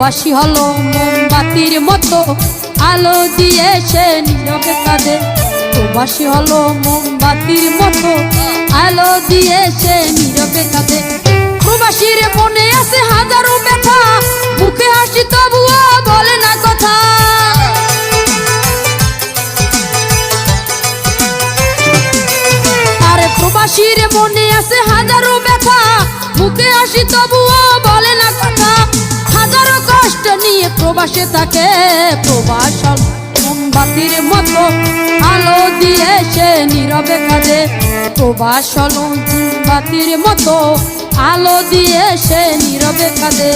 বাসি হলো মোমবাতির মতো আলো দিয়ে সে নীরবে কাঁদে। প্রবাসী হলো মোমবাতির মতো আলো দিয়ে সে নীরবে কাঁদে। প্রবাসীর মনে আছে হাজারো ব্যথা, মুখে হাসি তবুও বলে না কথা। আরে প্রবাসীর মনে আছে হাজারো ব্যথা, মুখে হাসি তবুও বলে না কথা। হাজারো কষ্ট নিয়ে প্রবাসে থাকে, প্রবাস মোমবাতির মতো আলো দিয়ে সে নীরবে কাঁদে। প্রবাস মোমবাতির মতো আলো দিয়ে সে নীরবে কাঁদে।